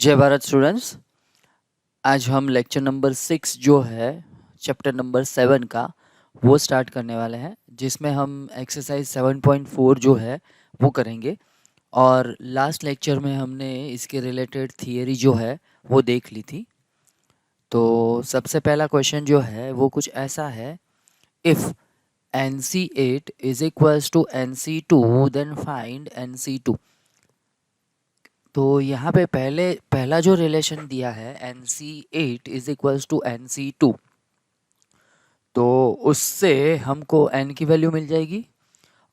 जय भारत स्टूडेंट्स। आज हम लेक्चर नंबर 6 जो है चैप्टर नंबर 7 का वो स्टार्ट करने वाले हैं, जिसमें हम एक्सरसाइज 7.4 जो है वो करेंगे। और लास्ट लेक्चर में हमने इसके रिलेटेड थियरी जो है वो देख ली थी। तो सबसे पहला क्वेश्चन जो है वो कुछ ऐसा है, if NC8 is equals to NC2 then find NC2। तो यहाँ पे पहला जो रिलेशन दिया है NC8 is equals to NC2, तो उससे हमको n की वैल्यू मिल जाएगी।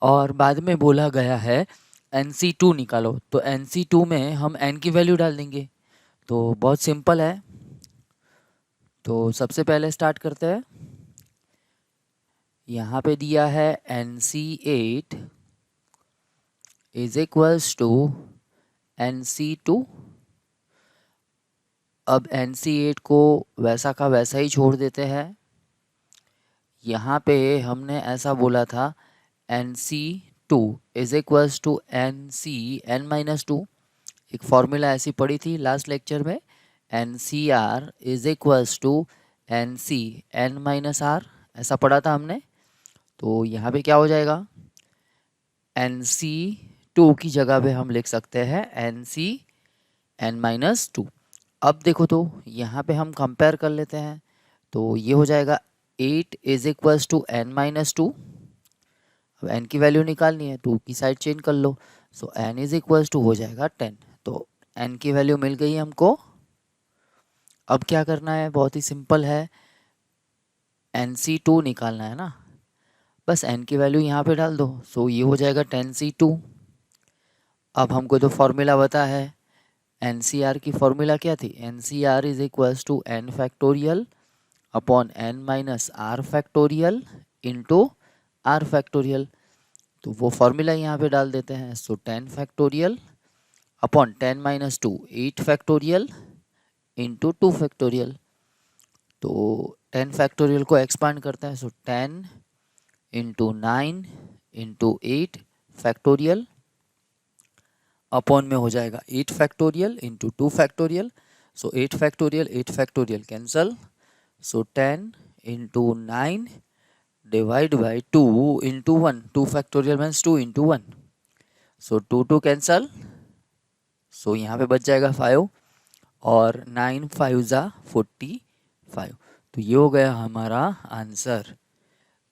और बाद में बोला गया है NC2 निकालो, तो NC2 में हम n की वैल्यू डाल देंगे। तो बहुत सिंपल है। तो सबसे पहले स्टार्ट करते हैं। यहाँ पे दिया है NC8 is equals to NC2। अब NC8 को वैसा का वैसा ही छोड़ देते हैं। यहाँ पे हमने ऐसा बोला था NC2 is equals to NCN-2। एक फॉर्मूला ऐसी पड़ी थी लास्ट लेक्चर में, NCR is equals to NCN-R, ऐसा पढ़ा था हमने। तो यहाँ पे क्या हो जाएगा, NC2 की जगह पे हम लिख सकते हैं NCN-2। अब देखो तो यहाँ पे हम कंपेयर कर लेते हैं, तो ये हो जाएगा 8 इज इक्वल्स टू N-2। अब n की वैल्यू निकालनी है, 2 की साइड चेंज कर लो, सो n इज इक्वल्स टू हो जाएगा 10। तो n की वैल्यू मिल गई हमको। अब क्या करना है, बहुत ही सिंपल है, NC2 निकालना है ना। बस n की वैल्यू यहाँ पे डाल दो, सो ये हो जाएगा 10C2। अब हमको जो फॉर्मूला बता है NCR की फॉर्मूला क्या थी, NCR is equals to n factorial upon n minus R factorial into R factorial. तो वो फॉर्मूला यहाँ पे डाल देते हैं। So 10 factorial upon 10 minus 2 8 factorial into 2 factorial. तो 10 फैक्टोरियल को एक्सपांड करते हैं, so 10 into 9 into 8 factorial upon में हो जाएगा 8 factorial into 2 factorial. So 8 factorial cancel, so 10 into 9 divide by 2 into 1, 2 factorial means 2 into 1, so 2 cancel, सो यहाँ पे बच जाएगा 5 और 9 5 ज़ा 45। तो ये हो गया हमारा आंसर।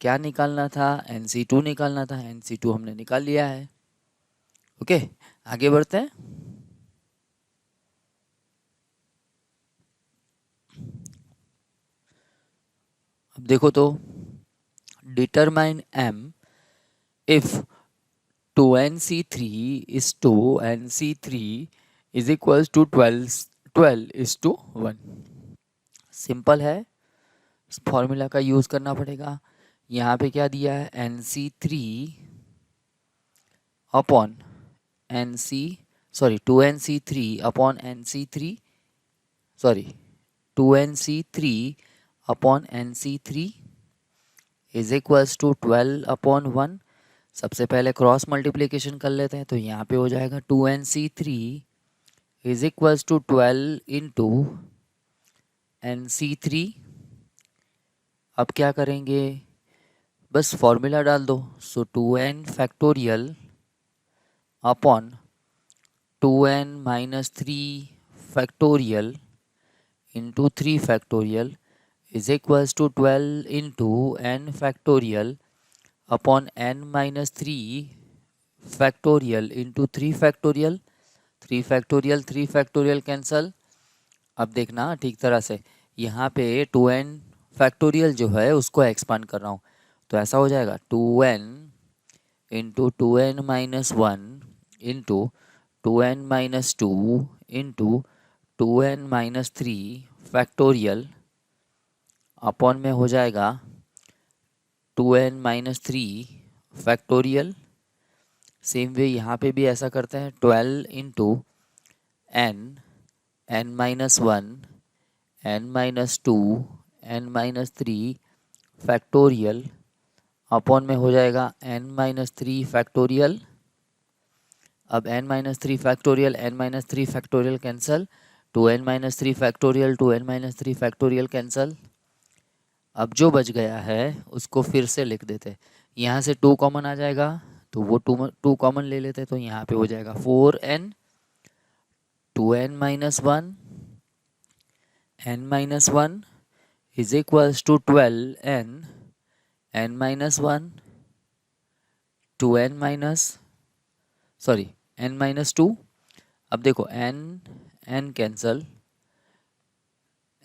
क्या निकालना था, NC2 निकालना था। NC2 हमने निकाल लिया है। ओके, आगे बढ़ते हैं। अब देखो तो, determine M if 2NC3 is to NC3 is equals to 12 is to 1। Simple है, फॉर्मूला का यूज़ करना पड़ेगा। यहाँ पे क्या दिया है, NC3 upon NC 2NC3 upon NC3 2NC3 upon NC3 is equals to 12 upon 1। सबसे पहले क्रॉस मल्टीप्लिकेशन कर लेते हैं, तो यहाँ पे हो जाएगा 2NC3 is equals to 12 into NC3। अब क्या करेंगे, बस फॉर्मूला डाल दो। So 2n factorial upon 2n minus 3 factorial into 3 factorial is equals to 12 into n factorial upon n minus 3 factorial into 3 factorial. 3 factorial cancel. अब देखना ठीक तरह से, यहाँ पे 2n फैक्टोरियल जो है उसको एक्सपांड कर रहा हूँ, तो ऐसा हो जाएगा 2n into 2n minus 1 into 2n minus 2 into 2n minus 3 factorial upon में हो जाएगा 2n minus 3 factorial. Same way यहाँ पे भी ऐसा करते हैं, 12 into n minus 1 n minus 2 n minus 3 factorial upon में हो जाएगा n माइनस 3 फैक्टोरियल। अब n minus 3 factorial cancel, 2n minus three factorial 2n minus three factorial cancel. अब जो बच गया है उसको फिर से लिख देते, यहाँ से 2 कॉमन आ जाएगा तो वो 2 कॉमन ले लेते, तो यहाँ पे हो जाएगा 4n 2n minus one n minus one is equals to 12n n minus one 2n minus n minus two. अब देखो n cancel,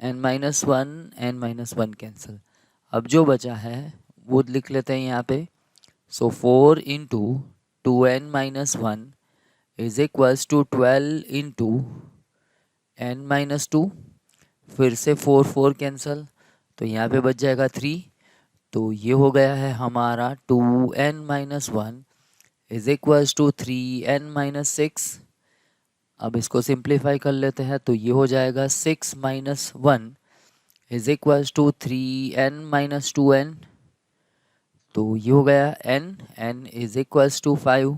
n minus one cancel. अब जो बचा है वो लिख लेते हैं यहाँ पे। So 4 into 2n minus one is equals to 12 into n minus two. फिर से 4 कैंसल, तो यहाँ पे बच जाएगा 3। तो ये हो गया है हमारा 2n minus one is equals to 3n minus six. अब इसको सिंप्लीफाई कर लेते हैं, तो ये हो जाएगा 6 minus one is equals to 3n minus 2n। तो ये हो गया n इज इक्वल्स टू 5।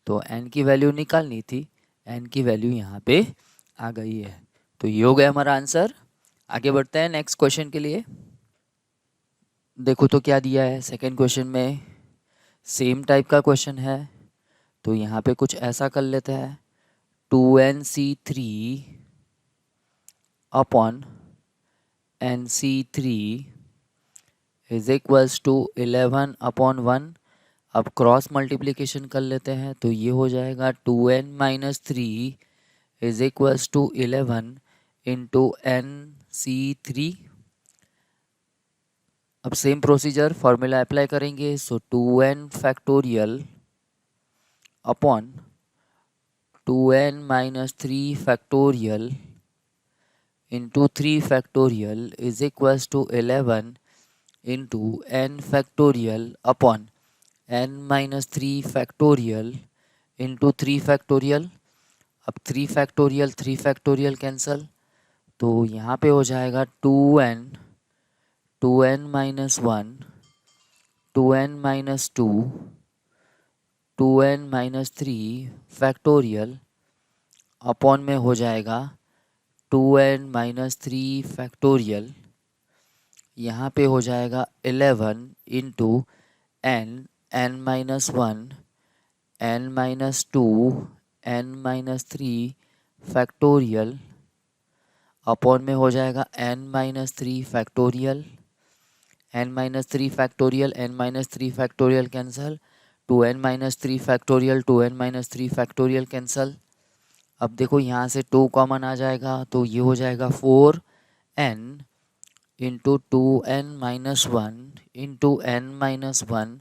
तो n की वैल्यू निकालनी थी, n की वैल्यू यहाँ पे आ गई है। तो ये हो गया हमारा आंसर। आगे बढ़ते हैं नेक्स्ट क्वेश्चन के लिए। देखो तो क्या दिया है सेकंड क्वेश्चन में, सेम टाइप का क्वेश्चन है। तो यहाँ पे कुछ ऐसा कर लेते हैं, 2nc3 upon nc3 is equals to 11 upon 1। अब क्रॉस मल्टीप्लिकेशन कर लेते हैं, तो ये हो जाएगा 2n minus three is equals to 11 into nc3। अब सेम प्रोसीजर फॉर्मूला अप्लाई करेंगे। So 2n factorial upon 2n minus three factorial into 3 factorial is equals to 11 into n factorial upon n minus three factorial into 3 factorial. अब 3 factorial cancel, तो यहाँ पे हो जाएगा 2n minus one 2n minus two 2n minus three factorial upon में हो जाएगा 2n minus three factorial. यहाँ पे हो जाएगा 11 into n minus one n minus to n minus three factorial upon में हो जाएगा n minus three factorial. n minus three factorial n minus three factorial cancel, 2n minus three factorial 2n minus three factorial cancel. अब देखो यहाँ से 2 common आ जाएगा, तो ये हो जाएगा 4n into 2n minus one into n minus one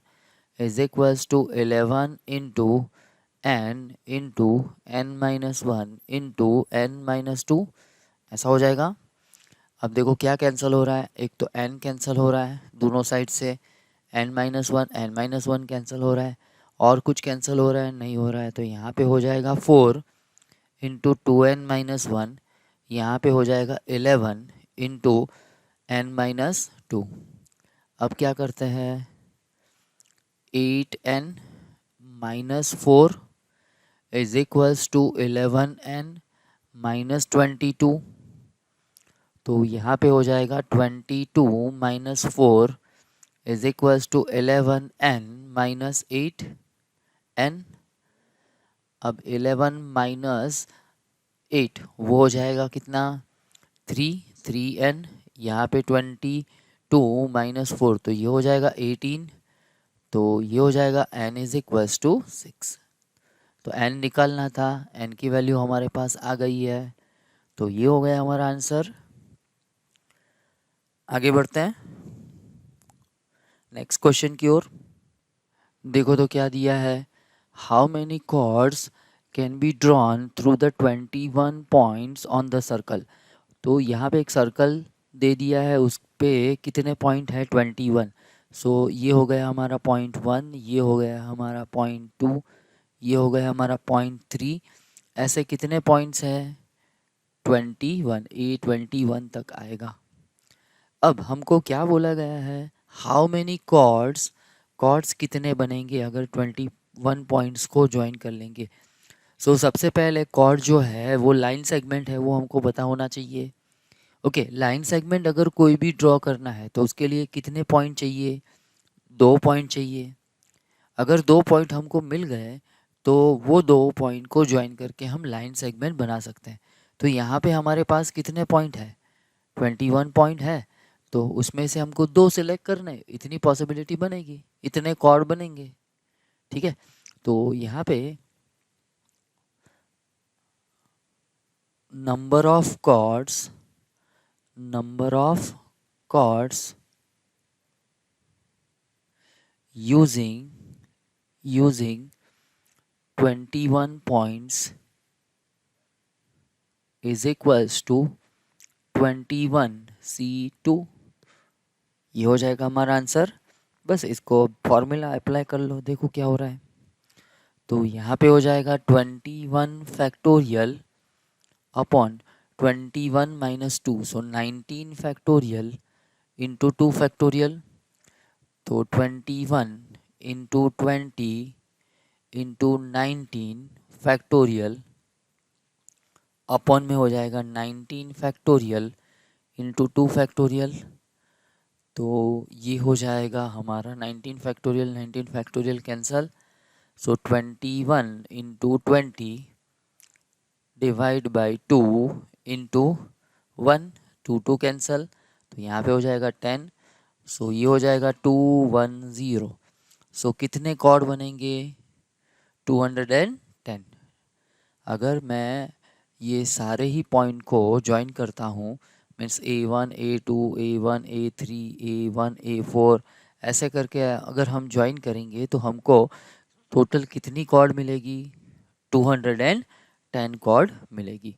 is equals to 11 into n minus one into n minus two. ऐसा हो जाएगा। अब देखो क्या कैंसिल हो रहा है, एक तो n कैंसिल हो रहा है दोनों साइड से, n माइनस वन कैंसिल हो रहा है, और कुछ कैंसिल हो रहा है नहीं हो रहा है। तो यहाँ पे हो जाएगा 4 इंटू 2n माइनस वन, यहाँ पे हो जाएगा 11 इंटू n माइनस टू। अब क्या करते हैं, 8n minus four is equals to 11n minus 22। तो यहाँ पे हो जाएगा 22 minus four is equals to 11n minus 8n। अब 11 माइनस 8 वो हो जाएगा कितना, 3n। यहाँ पे 22 माइनस फोर, तो ये हो जाएगा 18। तो ये हो जाएगा n इज इक्वल्स टू 6। तो n निकालना था, n की वैल्यू हमारे पास आ गई है। तो ये हो गया हमारा आंसर। आगे बढ़ते हैं नेक्स्ट क्वेश्चन की ओर। देखो तो क्या दिया है, how many chords can be drawn through the 21 points on the circle. तो यहाँ पे एक सर्कल दे दिया है, उस पे कितने पॉइंट है, 21। सो ये हो गया हमारा पॉइंट 1, ये हो गया हमारा पॉइंट 2, ये हो गया हमारा पॉइंट 3। ऐसे कितने पॉइंट्स हैं, 21, A21 तक आएगा। अब हमको क्या बोला गया है, हाउ मैनी कॉर्ड्स कितने बनेंगे अगर 21 पॉइंट्स को ज्वाइन कर लेंगे। सो सबसे पहले कॉर्ड जो है वो लाइन सेगमेंट है, वो हमको पता होना चाहिए। ओके, लाइन सेगमेंट अगर कोई भी ड्रॉ करना है तो उसके लिए कितने पॉइंट चाहिए? 2 पॉइंट चाहिए। अगर 2 पॉइंट हमको मिल गए तो वो 2 पॉइंट को ज्वाइन करके हम लाइन सेगमेंट बना सकते हैं। तो यहाँ पे हमारे पास कितने पॉइंट है? 21 पॉइंट है। तो उसमें से हमको 2 सिलेक्ट करने, इतनी पॉसिबिलिटी बनेगी, इतने कॉर्ड बनेंगे। ठीक है, तो यहाँ पे number of chords using 21 points is equals to 21C2। ये हो जाएगा हमारा आंसर। बस इसको फॉर्मूला अप्लाई कर लो, देखो क्या हो रहा है। तो यहाँ पे हो जाएगा 21 फैक्टोरियल अपॉन 21 माइनस 2, सो 19 फैक्टोरियल इंटू 2 फैक्टोरियल। तो 21 इंटू 20 इंटू 19 फैक्टोरियल अपॉन में हो जाएगा 19 फैक्टोरियल इंटू 2 फैक्टोरियल। तो ये हो जाएगा हमारा 19 factorial cancel. So 21 into 20 divide by 2 into 1, 2 cancel. तो यहाँ पे हो जाएगा 10। सो ये हो जाएगा 210। सो कितने कॉर्ड बनेंगे? 210। अगर मैं ये सारे ही पॉइंट को ज्वाइन करता हूँ, means A1 A2 A1 A3 A1 A4 ऐसे करके अगर हम ज्वाइन करेंगे तो हमको टोटल कितनी कॉर्ड मिलेगी? 210 कॉर्ड मिलेगी।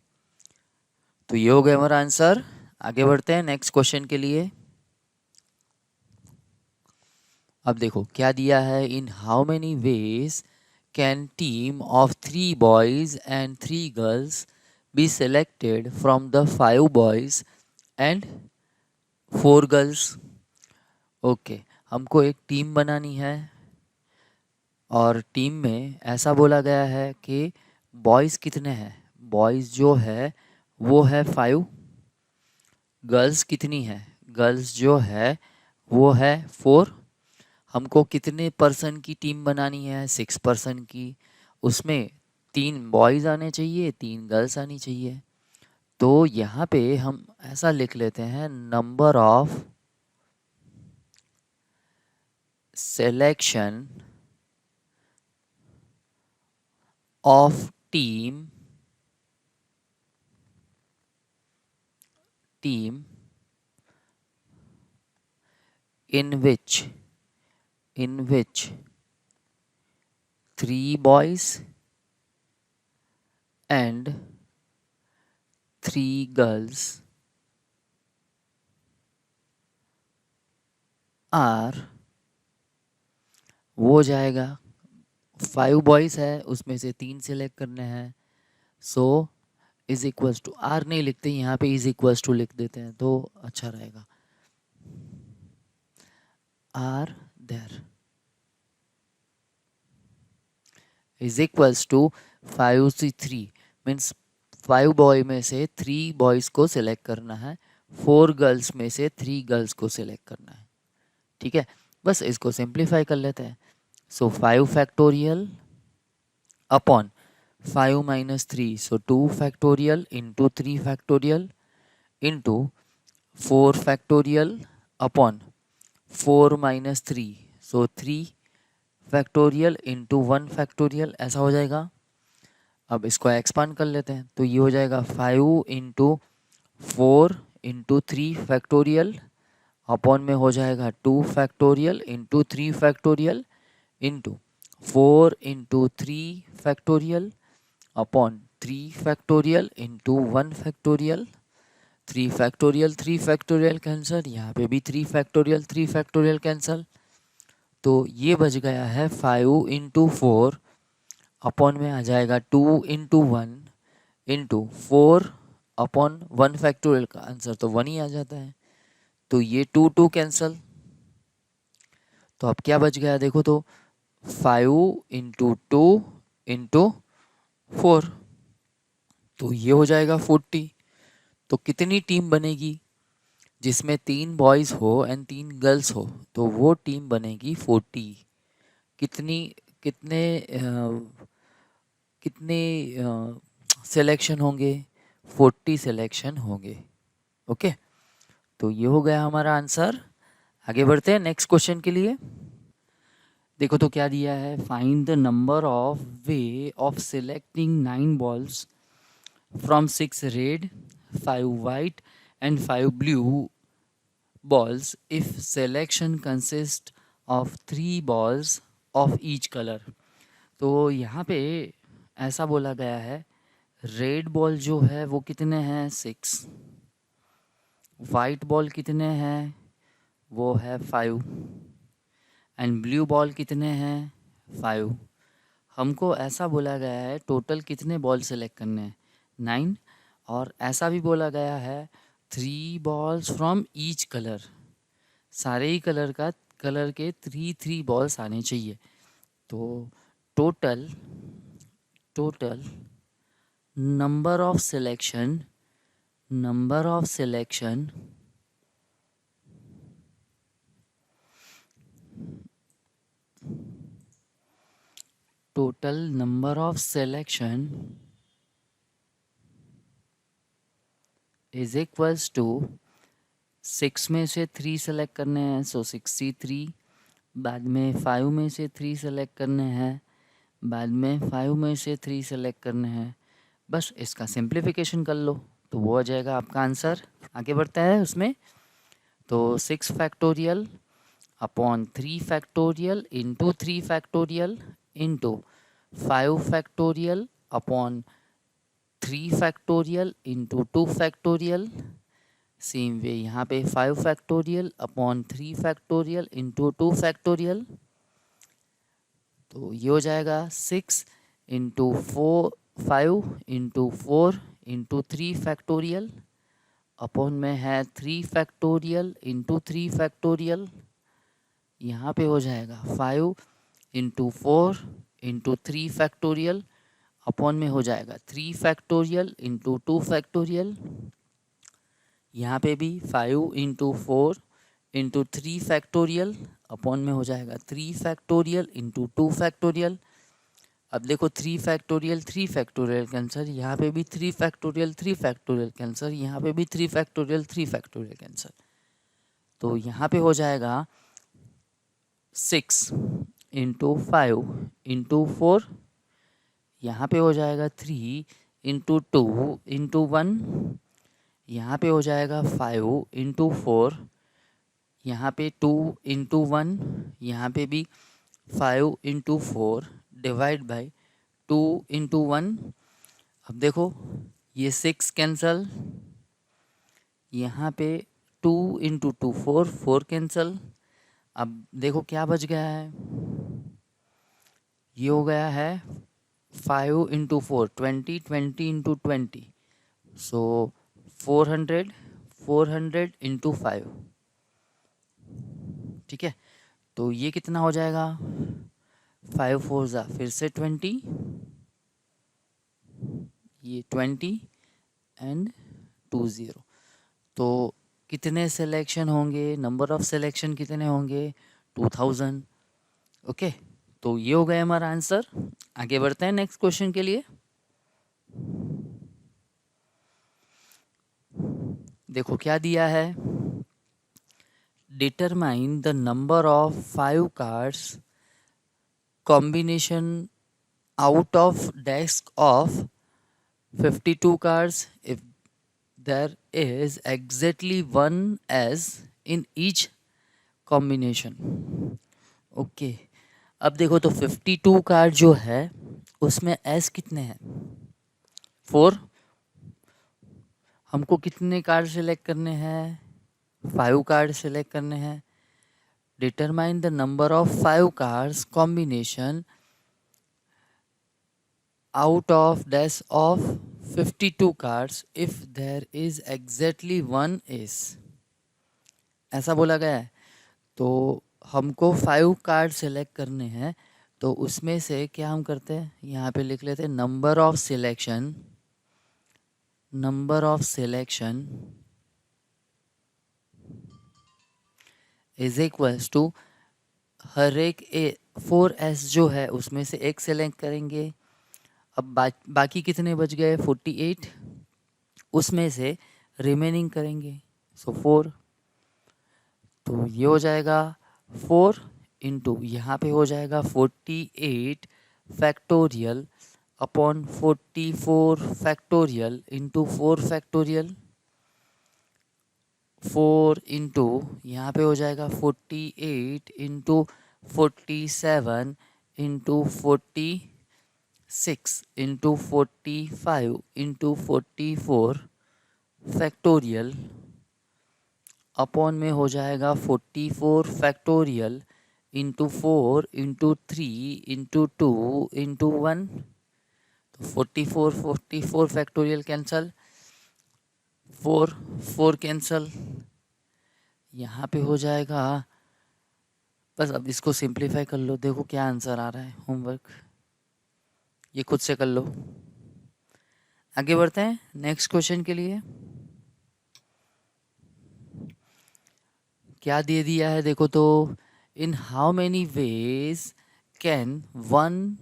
तो ये हो गया हमारा आंसर। आगे बढ़ते हैं नेक्स्ट क्वेश्चन के लिए। अब देखो क्या दिया है। In how many ways can team of 3 boys and 3 girls be selected from the 5 boys and 4 girls. Okay, हमको एक टीम बनानी है और टीम में ऐसा बोला गया है कि बॉयज़ कितने हैं? बॉयज़ जो है वो है 5। गर्ल्स कितनी है? गर्ल्स जो है वो है 4। हमको कितने पर्सन की टीम बनानी है? 6 पर्सन की। उसमें 3 बॉयज़ आने चाहिए, 3 गर्ल्स आनी चाहिए। तो यहाँ पे हम ऐसा लिख लेते हैं, number of selection of team in which 3 boys and 3 girls are, वो हो जाएगा 5 बॉयज़ है, उसमें से 3 सिलेक्ट करने हैं। So is equals to, R नहीं लिखते यहाँ पे, इज इक्वल्स टू लिख देते हैं तो अच्छा रहेगा। R there is equals to 5C3 means 5 boy में से 3 बॉयज़ को सिलेक्ट करना है, 4 गर्ल्स में से 3 गर्ल्स को सिलेक्ट करना है। ठीक है, बस इसको सिंप्लीफाई कर लेते हैं। सो 5 फैक्टोरियल अपॉन 5 माइनस 3, सो 2 factorial into 3 factorial into 4 factorial upon 4 minus 3, सो 3 फैक्टोरियल इंटू 1 फैक्टोरियल, ऐसा हो जाएगा। अब इसको एक्सपांड कर लेते हैं तो ये हो जाएगा 5 इंटू 4 इंटू 3 फैक्टोरियल अपॉन में हो जाएगा 2 factorial into 3 factorial into 4 into 3 factorial upon 3 factorial into 1 factorial. 3 factorial cancel, यहाँ पे भी 3 फैक्टोरियल कैंसल। तो ये बच गया है 5 इंटू 4 अपॉन में आ जाएगा 2 इंटू 1 इंटू 4 अपॉन 1 फैक्टोरियल, का आंसर तो 1 ही आ जाता है। तो ये 2 कैंसल। तो अब क्या बच गया देखो, तो 5 इंटू 2 इंटू 4, तो ये हो जाएगा 40। तो कितनी टीम बनेगी जिसमें 3 बॉयज़ हो एंड 3 गर्ल्स हो, तो वो टीम बनेगी 40। कितनी कितने कितने सिलेक्शन होंगे? 40 सिलेक्शन होंगे। ओके, तो ये हो गया हमारा आंसर। आगे बढ़ते हैं नेक्स्ट क्वेश्चन के लिए। देखो तो क्या दिया है, find the number of way of selecting 9 balls from 6 red, 5 white and 5 blue balls if selection consists of 3 balls of each color। तो यहाँ पे ऐसा बोला गया है, रेड बॉल जो है वो कितने हैं 6, वाइट बॉल कितने हैं वो है 5 एंड ब्लू बॉल कितने हैं 5। हमको ऐसा बोला गया है टोटल कितने बॉल सेलेक्ट करने हैं 9, और ऐसा भी बोला गया है 3 बॉल्स फ्रॉम ईच कलर, सारे ही कलर के 3 बॉल्स आने चाहिए। तो total number of selection total number of selection is equals to 6 में से 3 सेलेक्ट करने हैं, सो 63। बाद में 5 में से 3 सेलेक्ट करने हैं, बाद में 5 में से 3 सेलेक्ट करने हैं। बस इसका सिंप्लीफिकेशन कर लो तो वो आ जाएगा आपका आंसर। आगे बढ़ता है उसमें, तो 6 factorial upon 3 factorial into 3 factorial into 5 factorial upon 3 factorial into 2 factorial. Same way यहाँ पे 5 factorial upon 3 factorial into 2 factorial. तो ये हो जाएगा 6 into 5 into 4 into 3 factorial upon में है 3 फैक्टोरियल इंटू 3 फैक्टोरियल। यहाँ पे हो जाएगा 5 इंटू 4 इंटू 3 फैक्टोरियल अपॉन में हो जाएगा 3 फैक्टोरियल इंटू 2 फैक्टोरियल। यहाँ पे भी 5 इंटू 4 इंटू 3 फैक्टोरियल अपॉन में हो जाएगा 3 फैक्टोरियल इंटू 2 फैक्टोरियल। अब देखो 3 फैक्टोरियल के आंसर, यहाँ पे भी 3 फैक्टोरियल के आंसर, यहाँ पे भी 3 फैक्टोरियल के आंसर। तो यहाँ पे हो जाएगा 6 इंटू 5 इंटू 4, यहाँ पे हो जाएगा 3 इंटू 2 इंटू 1, यहाँ पे हो जाएगा 5 इंटू 4, यहाँ पे 2 इंटू 1, यहाँ पे भी 5 इंटू 4 डिवाइड बाई 2 इंटू 1। अब देखो ये 6 कैंसल, यहाँ पे 2 इंटू 2 4 कैंसल। अब देखो क्या बच गया है, ये हो गया है 5 इंटू 4 20 इंटू 20, सो 400 इंटू 5। ठीक है, तो ये कितना हो जाएगा 5 4 ज़ा फिर से 20, ये 20 एंड 2 0। तो कितने सिलेक्शन होंगे, नंबर ऑफ सिलेक्शन कितने होंगे 2000। ओके, तो ये हो गया हमारा आंसर। आगे बढ़ते हैं नेक्स्ट क्वेश्चन के लिए। देखो क्या दिया है, determine the number of 5 cards combination out of desk of 52 cards if there is exactly one as in each combination। Okay, अब देखो तो 52 कार्ड जो है उसमें एस कितने हैं 4। हमको कितने कार्ड सेलेक्ट करने हैं 5 कार्ड सेलेक्ट करने हैं। Determine the number of 5 cards combination out of dash of 52 cards if there is exactly one is, ऐसा बोला गया है। तो हमको 5 कार्ड सेलेक्ट करने हैं, तो उसमें से क्या हम करते हैं, यहाँ पे लिख लेते हैं number of selection is equals to हर एक 4s जो है उसमें से एक सेलेक्ट करेंगे। अब बाकी कितने बच गए, 48, उसमें से रिमेनिंग करेंगे, सो 4। तो ये हो जाएगा 4 इंटू यहाँ पे हो जाएगा 48 factorial upon 44 factorial into 4 factorial. 4 into यहाँ पे हो जाएगा 48 into 47 into 46 into 45 into 44 factorial upon में हो जाएगा 44 factorial into 4 into 3 into 2 into 1। तो 44 फैक्टोरियल कैंसल, 4 कैंसल, यहाँ पे हो जाएगा। बस अब इसको सिंप्लीफाई कर लो, देखो क्या आंसर आ रहा है। होमवर्क ये खुद से कर लो। आगे बढ़ते हैं नेक्स्ट क्वेश्चन के लिए। क्या दे दिया है देखो तो, in how many ways can one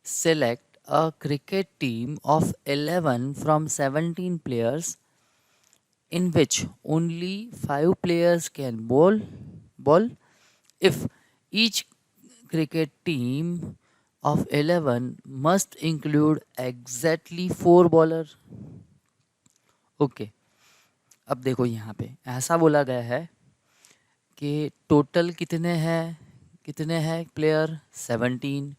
select a cricket team of 11 from 17 players in which only 5 players can bowl if each cricket team of 11 must include exactly 4 bowler। Okay, अब देखो यहाँ पे ऐसा बोला गया है कि टोटल कितने हैं प्लेयर, 17।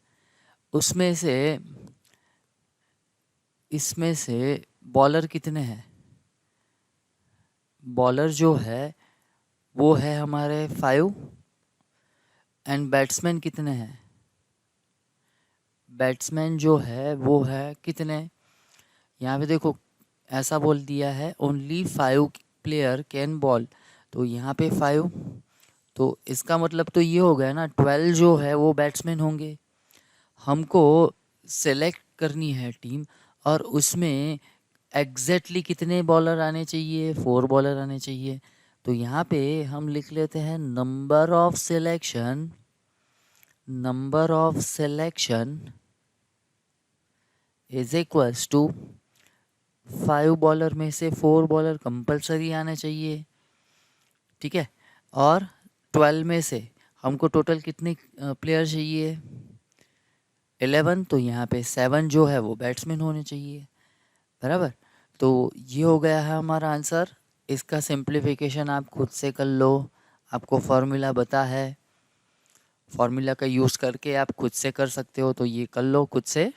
इसमें से बॉलर कितने हैं, बॉलर जो है वो है हमारे 5। एंड बैट्समैन कितने हैं, बैट्समैन जो है वो है कितने, यहाँ पे देखो ऐसा बोल दिया है ओनली 5 प्लेयर कैन बॉल, तो यहाँ पे 5, तो इसका मतलब तो ये हो गया ना 12 जो है वो बैट्समैन होंगे। हमको सेलेक्ट करनी है टीम और उसमें एग्जैक्टली कितने बॉलर आने चाहिए, 4 बॉलर आने चाहिए। तो यहाँ पे हम लिख लेते हैं number of selection is equals to 5 bowler में से 4 बॉलर कंपलसरी आने चाहिए, ठीक है। और 12 में से हमको टोटल कितने प्लेयर चाहिए, 11, तो यहाँ पे 7 जो है वो बैट्समैन होने चाहिए, बराबर। तो ये हो गया है हमारा आंसर। इसका सिंप्लीफिकेशन आप खुद से कर लो, आपको फॉर्मूला बता है, फॉर्मूला का यूज़ करके आप खुद से कर सकते हो, तो ये कर लो खुद से।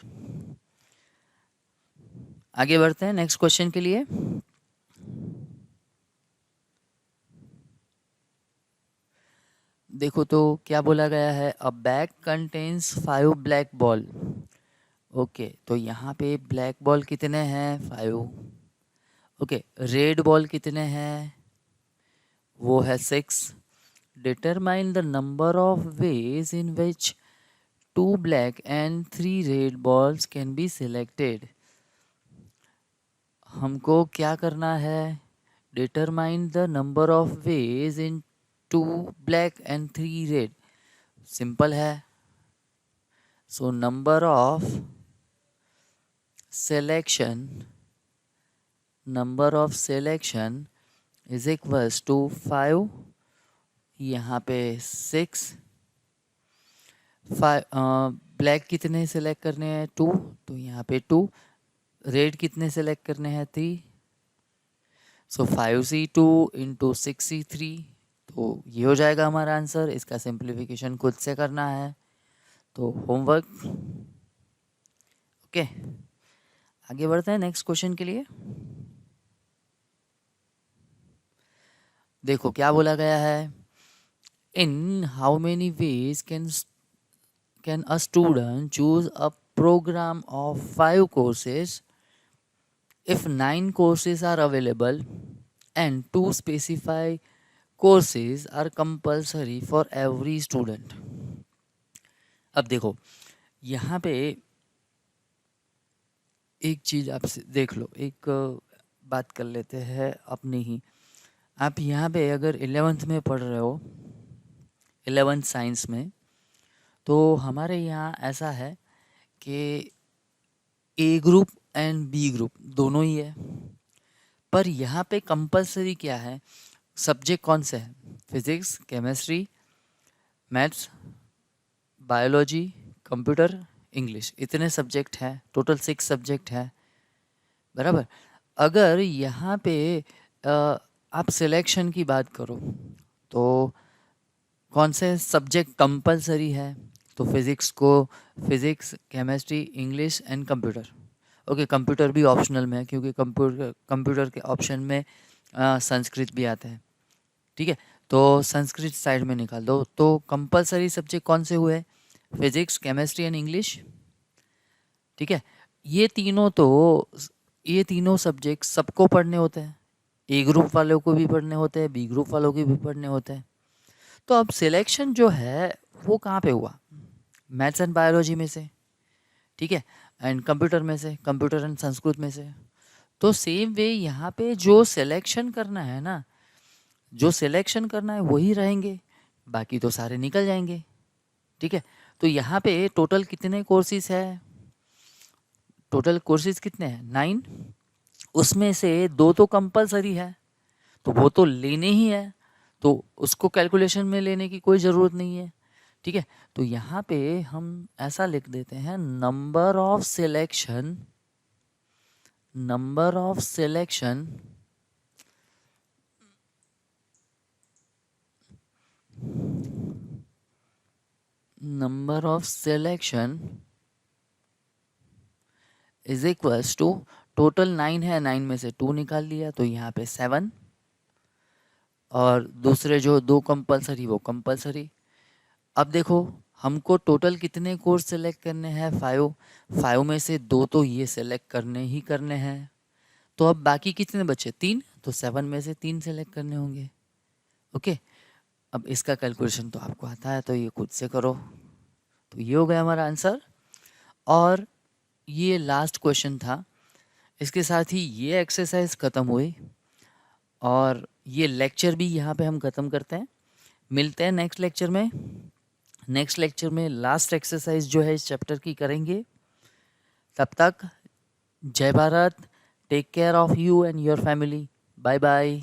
आगे बढ़ते हैं नेक्स्ट क्वेश्चन के लिए। देखो तो क्या बोला गया है, अ bag contains 5 black ball. Okay, तो यहाँ पे ब्लैक बॉल कितने हैं, 5। ओके, रेड बॉल कितने हैं, वो है 6। Determine the number of ways in which 2 black and 3 red balls can be selected. हमको क्या करना है, determine the number of ways in 2 black and 3 red. Simple है, so number of selection is equals to 5, यहाँ पे 6। Black कितने select करने हैं, 2, तो यहाँ पे 2। रेड कितने सेलेक्ट करने हैं, 3, सो 5c2 इंटू 6c3, तो ये हो जाएगा हमारा आंसर। इसका सिंप्लीफिकेशन खुद से करना है, तो होमवर्क। ओके, आगे बढ़ते हैं नेक्स्ट क्वेश्चन के लिए। देखो क्या बोला गया है, in how many ways can a student choose a program of 5 courses if 9 courses are available and 2 specified courses are compulsory for every student। अब देखो यहाँ पे एक चीज़ आपसे देख लो, एक बात कर लेते हैं अपनी ही। आप यहाँ पे अगर 11th में पढ़ रहे हो, 11th साइंस में, तो हमारे यहाँ ऐसा है कि ए ग्रुप एंड बी ग्रुप दोनों ही है, पर यहाँ पे कंपलसरी क्या है, सब्जेक्ट कौन से हैं, physics, chemistry, maths, biology, computer, English, इतने सब्जेक्ट हैं, टोटल 6 सब्जेक्ट हैं, बराबर। अगर यहाँ पे आप सिलेक्शन की बात करो तो कौन से सब्जेक्ट कंपलसरी है, तो physics, chemistry, English and computer. Okay, computer भी ऑप्शनल में है क्योंकि कंप्यूटर के ऑप्शन में संस्कृत भी आता है, ठीक है, तो संस्कृत साइड में निकाल दो। तो कंपलसरी सब्जेक्ट कौन से हुए, फिजिक्स, केमिस्ट्री एंड इंग्लिश, ठीक है। ये तीनों सब्जेक्ट सबको पढ़ने होते हैं, ए ग्रुप वालों को भी पढ़ने होते हैं, बी ग्रुप वालों को भी पढ़ने होते हैं। तो अब सिलेक्शन जो है वो कहाँ पे हुआ, मैथ्स एंड बायोलॉजी में से, ठीक है, एंड कंप्यूटर में से, कंप्यूटर एंड संस्कृत में से। तो सेम वे यहाँ पे जो सिलेक्शन करना है ना, जो सिलेक्शन करना है वही रहेंगे, बाकी तो सारे निकल जाएंगे, ठीक है। तो यहाँ पे टोटल कितने कोर्सेज है, टोटल कोर्सेज कितने हैं, 9, उसमें से 2 तो कंपलसरी है, तो वो तो लेने ही है, तो उसको कैलकुलेशन में लेने की कोई ज़रूरत नहीं है, ठीक है। तो यहाँ पे हम ऐसा लिख देते हैं, number of selection number of selection is equals to, total 9 है, 9 में से 2 निकाल लिया तो यहाँ पे 7, और दूसरे जो 2 कंपलसरी वो कंपलसरी। अब देखो हमको टोटल कितने कोर्स सेलेक्ट करने हैं, 5 में से 2 तो ये सेलेक्ट करने ही करने हैं, तो अब बाकी कितने बचे, 3, तो 7 में से 3 सेलेक्ट करने होंगे, ओके। अब इसका कैलकुलेशन तो आपको आता है, तो ये खुद से करो। तो ये हो गया हमारा आंसर, और ये लास्ट क्वेश्चन था। इसके साथ ही ये एक्सरसाइज ख़त्म हुई, और ये लेक्चर भी यहाँ पे हम ख़त्म करते हैं। मिलते हैं नेक्स्ट लेक्चर में। नेक्स्ट लेक्चर में लास्ट एक्सरसाइज जो है इस चैप्टर की करेंगे। तब तक जय Bharat, take care of you and your family, bye bye.